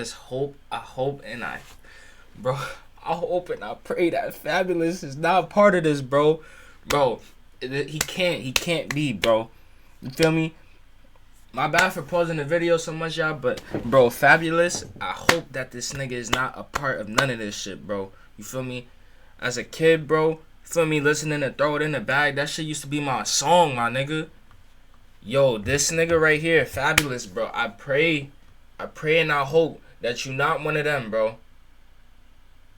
hope and I pray that Fabulous is not part of this, bro. Bro, he can't be, bro. You feel me? My bad for pausing the video so much, y'all, but bro, Fabulous, I hope that this nigga is not a part of none of this shit, bro. You feel me? As a kid, bro, feel me, listening to Throw It in the Bag, that shit used to be my song, my nigga. Yo, this nigga right here, Fabulous, bro. I pray and I hope that you not one of them, bro.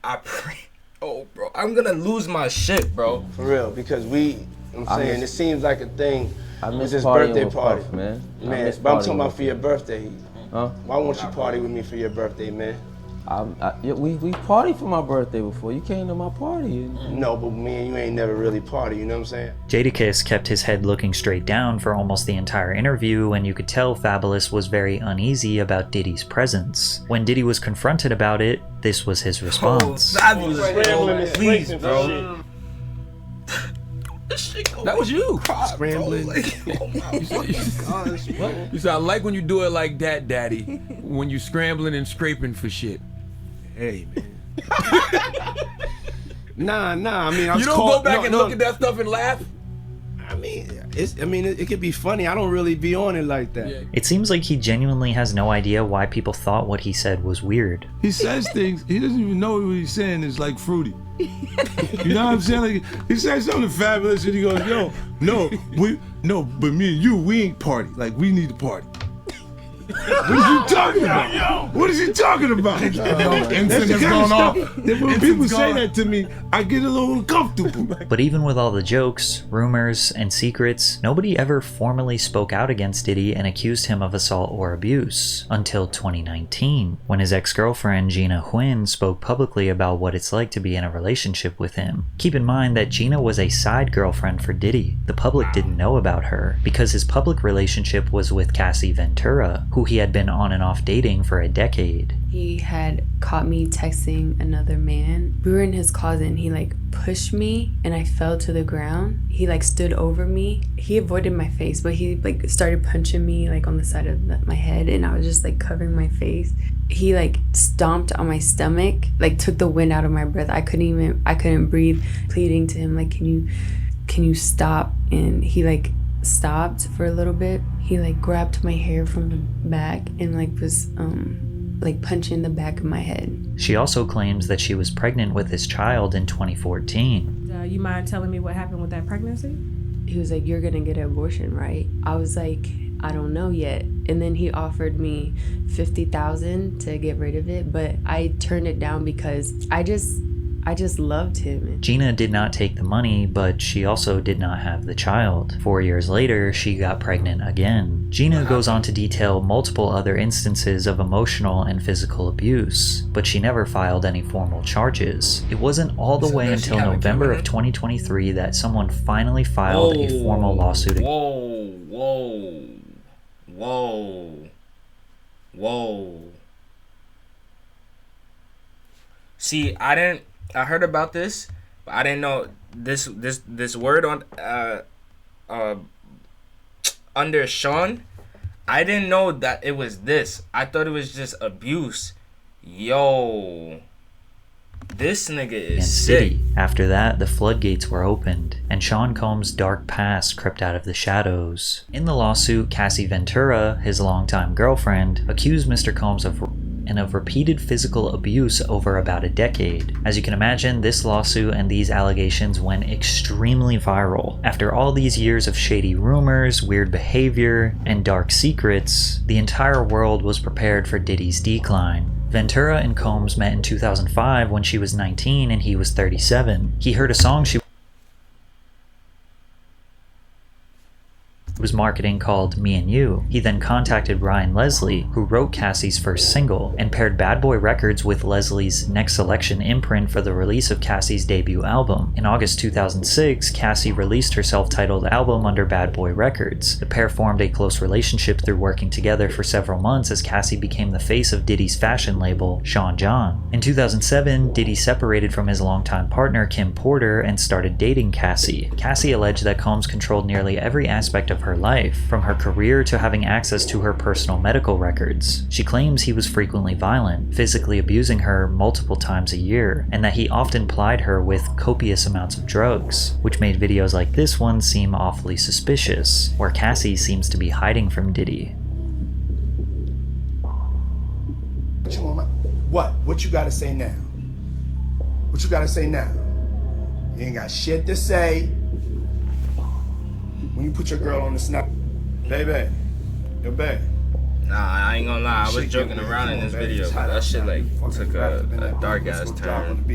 I pray. Oh, bro, I'm gonna lose my shit, bro.
For real, because it seems like a thing.
I
with
miss
this
partying
birthday
with
party,
Puff, man.
But I'm talking about for your birthday.
Huh?
Why won't you party with me for your birthday, man?
We partied for my birthday before. You came to my party.
No, but me and you ain't never really party, you know what I'm saying?
Jadakiss kept his head looking straight down for almost the entire interview, and you could tell Fabulous was very uneasy about Diddy's presence. When Diddy was confronted about it, this was his response.
Fabulous, please, bro.
That was you.
Scrambling.
You said, I like when you do it like that, Daddy. When you scrambling and scraping for shit.
Hey, man. Nah. I mean,
you don't go back and look at that stuff and laugh?
I mean, it could be funny. I don't really be on it like that.
Yeah.
It seems like he genuinely has no idea why people thought what he said was weird.
He says things, he doesn't even know what he's saying is like fruity. You know what I'm saying? Like, he says something fabulous and he goes, yo, but me and you, we ain't party. Like, we need to party. What is he talking about? What is he talking about? That's the kind of stuff that when people say that to me, I get a little uncomfortable.
But even with all the jokes, rumors, and secrets, nobody ever formally spoke out against Diddy and accused him of assault or abuse until 2019, when his ex-girlfriend Gina Huynh spoke publicly about what it's like to be in a relationship with him. Keep in mind that Gina was a side girlfriend for Diddy. The public didn't know about her because his public relationship was with Cassie Ventura, who who he had been on and off dating for a decade.
He had caught me texting another man. We were in his closet and he like pushed me and I fell to the ground. He like stood over me. He avoided my face, but he like started punching me like on the side of my head, and I was just like covering my face. He like stomped on my stomach, like took the wind out of my breath. I couldn't breathe, pleading to him like, can you stop? And he like stopped for a little bit. He like grabbed my hair from the back and like was like punching the back of my head.
She also claims that she was pregnant with his child in 2014.
You mind telling me what happened with that pregnancy?
He was like, you're gonna get an abortion, right? I was like, I don't know yet. And then he offered me $50,000 to get rid of it, but I turned it down because I just loved him.
Gina did not take the money, but she also did not have the child. 4 years later, she got pregnant again. Gina goes on to detail multiple other instances of emotional and physical abuse, but she never filed any formal charges. It wasn't all the way until November of 2023 that someone finally filed a formal lawsuit.
Whoa. See, I heard about this, but I didn't know this word on under Sean. I didn't know that it was this. I thought it was just abuse. Yo, this nigga is sick.
After that, the floodgates were opened, and Sean Combs' dark past crept out of the shadows. In the lawsuit, Cassie Ventura, his longtime girlfriend, accused Mr. Combs of repeated physical abuse over about a decade. As you can imagine, this lawsuit and these allegations went extremely viral. After all these years of shady rumors, weird behavior, and dark secrets, the entire world was prepared for Diddy's decline. Ventura and Combs met in 2005 when she was 19 and he was 37. He heard a song she was marketing called Me and You. He then contacted Ryan Leslie, who wrote Cassie's first single, and paired Bad Boy Records with Leslie's Next Selection imprint for the release of Cassie's debut album. In August 2006, Cassie released her self-titled album under Bad Boy Records. The pair formed a close relationship through working together for several months as Cassie became the face of Diddy's fashion label, Sean John. In 2007, Diddy separated from his longtime partner Kim Porter and started dating Cassie. Cassie alleged that Combs controlled nearly every aspect of her life, from her career to having access to her personal medical records. She claims he was frequently violent, physically abusing her multiple times a year, and that he often plied her with copious amounts of drugs, which made videos like this one seem awfully suspicious, where Cassie seems to be hiding from Diddy.
What you gotta say now? What you gotta say now? You ain't got shit to say. When you put your girl on the snap, baby, yo, babe.
Nah, I ain't gonna lie, I was joking around in this video, but that shit like took a dark ass turn.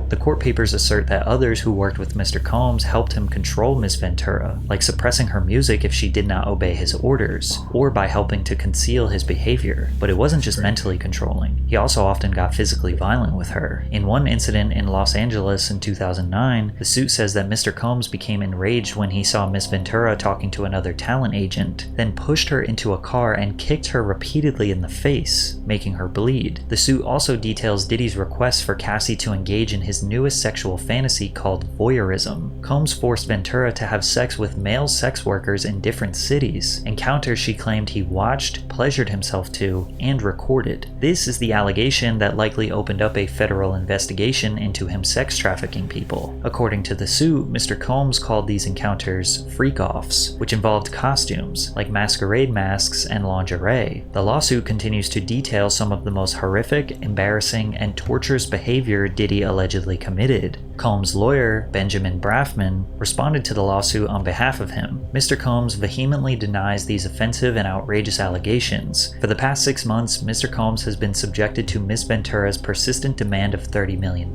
The court papers assert that others who worked with Mr. Combs helped him control Miss Ventura, like suppressing her music if she did not obey his orders, or by helping to conceal his behavior. But it wasn't just mentally controlling, he also often got physically violent with her. In one incident in Los Angeles in 2009, the suit says that Mr. Combs became enraged when he saw Miss Ventura talking to another talent agent, then pushed her into a car and kicked her repeatedly in the face, making her bleed. The suit also details Diddy's request for Cassie to engage in his newest sexual fantasy called voyeurism. Combs forced Ventura to have sex with male sex workers in different cities, encounters she claimed he watched, pleasured himself to, and recorded. This is the allegation that likely opened up a federal investigation into him sex trafficking people. According to the suit, Mr. Combs called these encounters freak-offs, which involved costumes, like masquerade masks and lingerie. The lawsuit continues to detail some of the most horrific, embarrassing, and torturous behavior Diddy allegedly committed. Combs' lawyer, Benjamin Braffman, responded to the lawsuit on behalf of him. Mr. Combs vehemently denies these offensive and outrageous allegations. For the past 6 months, Mr. Combs has been subjected to Miss Ventura's persistent demand of $30 million,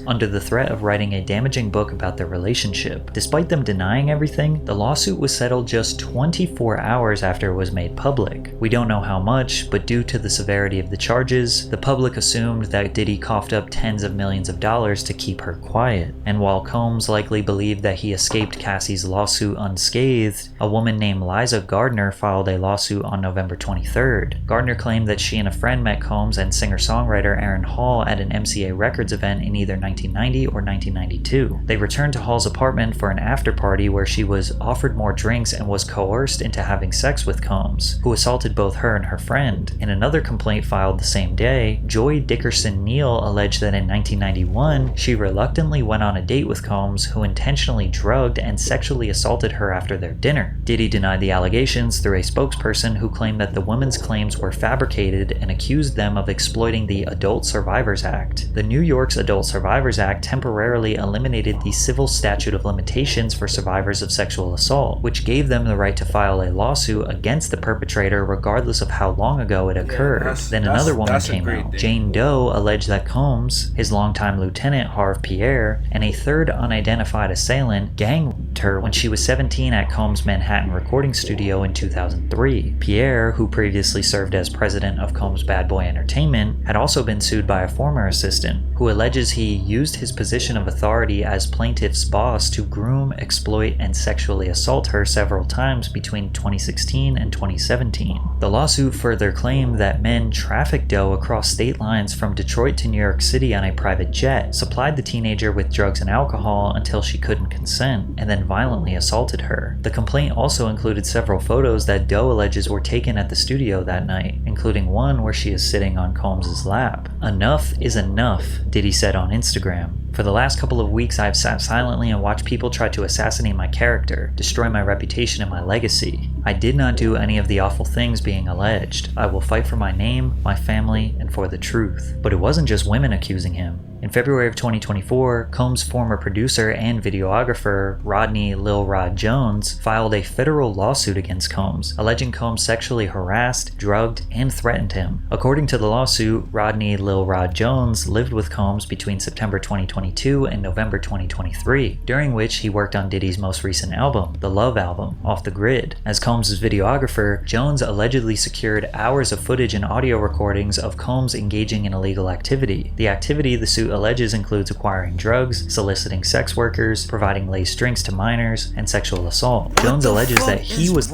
under the threat of writing a damaging book about their relationship. Despite them denying everything, the lawsuit was settled just 24 hours after it was made public. We don't know how much, but due to the severity of the charges, the public assumed that Diddy coughed up tens of millions of dollars to keep her quiet, and while Combs likely believed that he escaped Cassie's lawsuit unscathed, a woman named Liza Gardner filed a lawsuit on November 23rd. Gardner claimed that she and a friend met Combs and singer-songwriter Aaron Hall at an MCA Records event in either 1990 or 1992. They returned to Hall's apartment for an after-party where she was offered more drinks and was coerced into having sex with Combs, who assaulted both her and her friend. In another complaint filed the same day, Joy Dickerson Neal alleged that in 1991, she reluctantly went on a date with Combs, who intentionally drugged and sexually assaulted her after their dinner. Diddy denied the allegations through a spokesperson who claimed that the women's claims were fabricated and accused them of exploiting the Adult Survivors Act. The New York's Adult Survivors Act temporarily eliminated the civil statute of limitations for survivors of sexual assault, which gave them the right to file a lawsuit against the perpetrator regardless of how long ago it occurred. Then another woman came out. Jane Doe alleged that Combs, his longtime lieutenant Harve Pierre, and a third unidentified assailant gang-raped her when she was 17 at Combs' Manhattan recording studio in 2003. Pierre, who previously served as president of Combs Bad Boy Entertainment, had also been sued by a former assistant, who alleges he used his position of authority as plaintiff's boss to groom, exploit, and sexually assault her several times between 2016 and 2017. The lawsuit further claimed that men trafficked Doe across state lines from Detroit to New York City on a private jet, supplied the teenager with drugs and alcohol until she couldn't consent, and then violently assaulted her. The complaint also included several photos that Doe alleges were taken at the studio that night, including one where she is sitting on Combs' lap. "Enough is enough," Diddy said on Instagram. "For the last couple of weeks, I have sat silently and watched people try to assassinate my character, destroy my reputation and my legacy. I did not do any of the awful things being alleged. I will fight for my name, my family, and for the truth." But it wasn't just women accusing him. In February of 2024, Combs' former producer and videographer, Rodney Lil Rod Jones, filed a federal lawsuit against Combs, alleging Combs sexually harassed, drugged, and threatened him. According to the lawsuit, Rodney Lil Rod Jones lived with Combs between September 2022 and November 2023, during which he worked on Diddy's most recent album, the Love Album, Off the Grid. As Combs' videographer, Jones allegedly secured hours of footage and audio recordings of Combs engaging in illegal activity. The activity the suit alleges includes acquiring drugs, soliciting sex workers, providing laced drinks to minors, and sexual assault. Jones alleges that he was...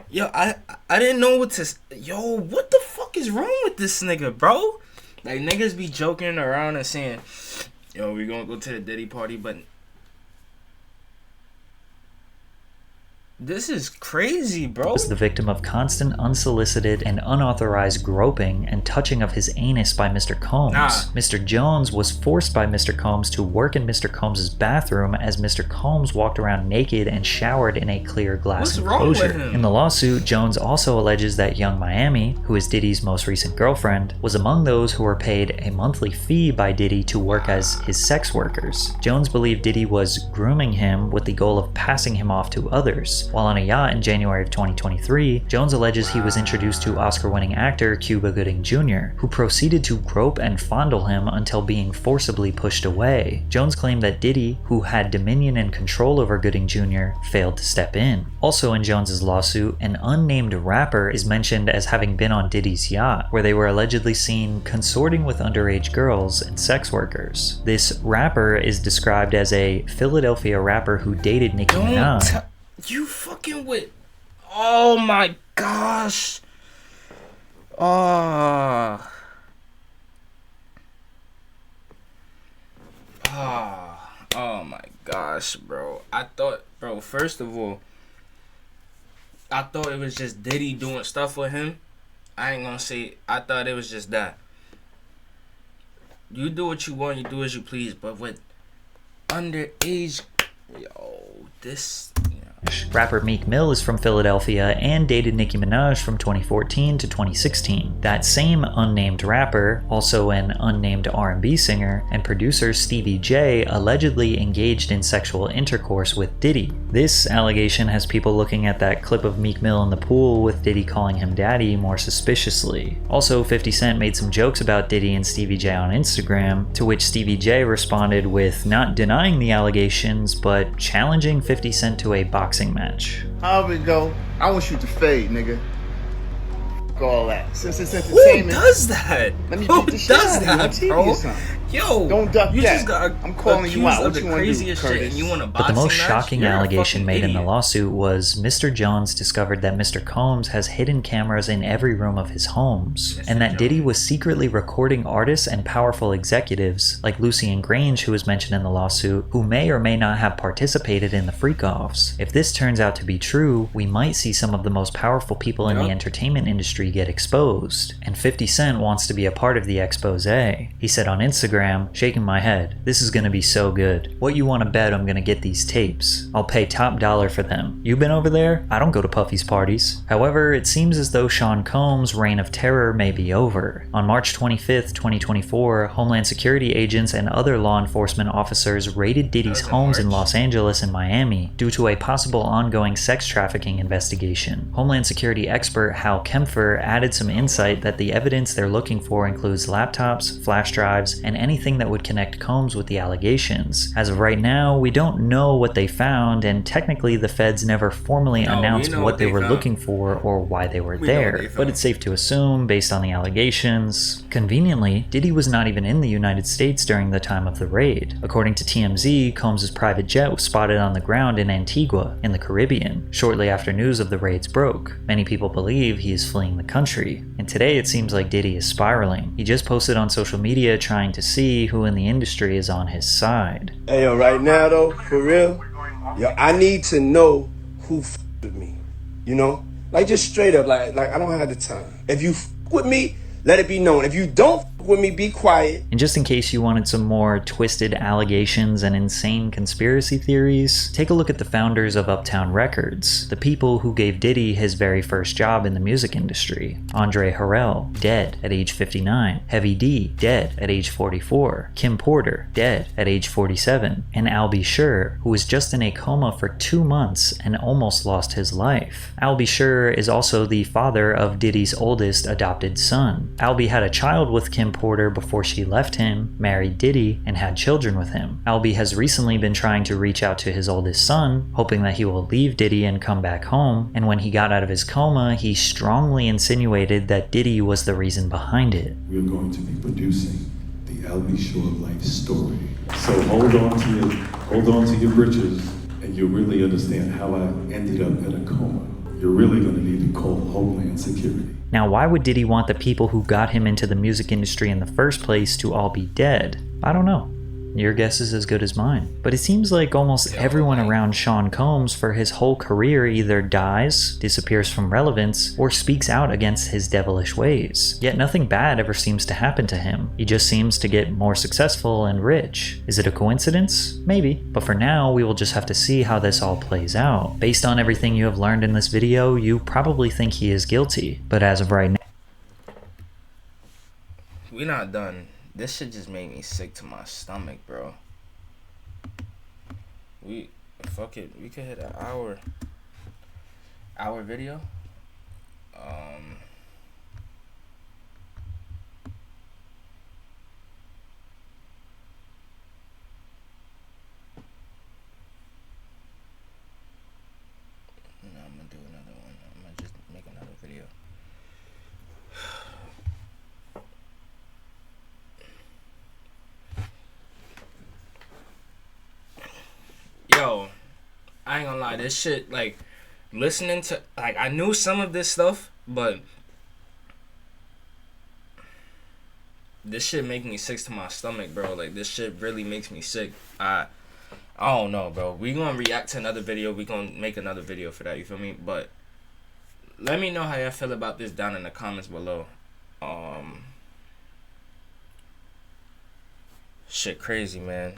Yo, I didn't know what to... Yo, what the fuck is wrong with this nigga, bro? Like, niggas be joking around and saying, yo, we gonna go to the Diddy party, but... This is crazy, bro.
Was the victim of constant unsolicited and unauthorized groping and touching of his anus by Mr. Combs. Mr. Jones was forced by Mr. Combs to work in Mr. Combs' bathroom as Mr. Combs walked around naked and showered in a clear glass enclosure. In the lawsuit, Jones also alleges that Young Miami, who is Diddy's most recent girlfriend, was among those who were paid a monthly fee by Diddy to work as his sex workers. Jones believed Diddy was grooming him with the goal of passing him off to others. While on a yacht in January of 2023, Jones alleges he was introduced to Oscar-winning actor Cuba Gooding Jr., who proceeded to grope and fondle him until being forcibly pushed away. Jones claimed that Diddy, who had dominion and control over Gooding Jr., failed to step in. Also in Jones's lawsuit, an unnamed rapper is mentioned as having been on Diddy's yacht, where they were allegedly seen consorting with underage girls and sex workers. This rapper is described as a Philadelphia rapper who dated Nicki Minaj.
You fucking with... Oh my gosh. Oh my gosh, bro. I thought, bro, first of all, I thought it was just Diddy doing stuff with him. I ain't gonna say, I thought it was just that. You do what you want, you do as you please, but with underage, yo, this...
Rapper Meek Mill is from Philadelphia and dated Nicki Minaj from 2014 to 2016. That same unnamed rapper, also an unnamed R&B singer, and producer Stevie J allegedly engaged in sexual intercourse with Diddy. This allegation has people looking at that clip of Meek Mill in the pool with Diddy calling him daddy more suspiciously. Also, 50 Cent made some jokes about Diddy and Stevie J on Instagram, to which Stevie J responded with not denying the allegations, but challenging 50 Cent to a boxing match.
However it go, I want you to fade, nigga. Fuck all that. Since it's entertainment.
Who does that?
Let me
Who
beat the shit
does
out of you.
that,
I'll tell
bro?
you something.
Yo,
don't duck
you
that.
just got
I'm calling you out.
accused
What
of the
you want to do,
craziest shit,
Curtis?
and you want a
But
boxing
the most
match?
shocking
You're a
allegation
fucking
made in the
idiot.
lawsuit was Mr. Jones discovered that Mr. Combs has hidden cameras in every room of his homes, and that Diddy was secretly recording artists and powerful executives like Lucien Grange, who was mentioned in the lawsuit, who may or may not have participated in the freak-offs. If this turns out to be true, we might see some of the most powerful people in the entertainment industry get exposed, and 50 Cent wants to be a part of the expose. He said on Instagram, shaking my head, "This is gonna be so good. What you wanna bet I'm gonna get these tapes? I'll pay top dollar for them. You been over there? I don't go to Puffy's parties." However, it seems as though Sean Combs' reign of terror may be over. On March 25th, 2024, Homeland Security agents and other law enforcement officers raided Diddy's homes in Los Angeles and Miami due to a possible ongoing sex trafficking investigation. Homeland Security expert Hal Kempfer added some insight that the evidence they're looking for includes laptops, flash drives, and anything that would connect Combs with the allegations. As of right now, we don't know what they found, and technically the feds never formally announced what they were looking for or why they were there, but it's safe to assume, based on the allegations. Conveniently, Diddy was not even in the United States during the time of the raid. According to TMZ, Combs' private jet was spotted on the ground in Antigua, in the Caribbean, shortly after news of the raids broke. Many people believe he is fleeing the country, and today it seems like Diddy is spiraling. He just posted on social media trying to see who in the industry is on his side.
Hey, yo, right now though, for real, yo, I need to know who with me. You know, like just straight up, like I don't have the time. If you with me, let it be known. If you don't with me, be quiet.
And just in case you wanted some more twisted allegations and insane conspiracy theories, take a look at the founders of Uptown Records, the people who gave Diddy his very first job in the music industry. Andre Harrell, dead at age 59. Heavy D, dead at age 44. Kim Porter, dead at age 47. And Al B. Sure, who was just in a coma for 2 months and almost lost his life. Al B. Sure is also the father of Diddy's oldest adopted son. Al B. had a child with Kim Porter before she left him, married Diddy, and had children with him. Albie has recently been trying to reach out to his oldest son, hoping that he will leave Diddy and come back home, and when he got out of his coma, he strongly insinuated that Diddy was the reason behind it.
We're going to be producing the Albie Shore life story. So hold on to your britches, and you'll really understand how I ended up in a coma. You're really going to need to call Homeland Security.
Now, why would Diddy want the people who got him into the music industry in the first place to all be dead? I don't know. Your guess is as good as mine. But it seems like almost everyone around Sean Combs for his whole career either dies, disappears from relevance, or speaks out against his devilish ways. Yet nothing bad ever seems to happen to him. He just seems to get more successful and rich. Is it a coincidence? Maybe. But for now, we will just have to see how this all plays out. Based on everything you have learned in this video, you probably think he is guilty. But as of right now,
we're not done. This shit just made me sick to my stomach, bro. Fuck it. We could hit an hour video. No, I'm gonna do another one. I'm gonna just make another video. Yo, I ain't gonna lie, this shit, like, listening to, like, I knew some of this stuff, but this shit make me sick to my stomach, bro. Like, this shit really makes me sick. I don't know, bro. We gonna react to another video. We gonna make another video for that, you feel me? But let me know how y'all feel about this down in the comments below. Shit crazy, man.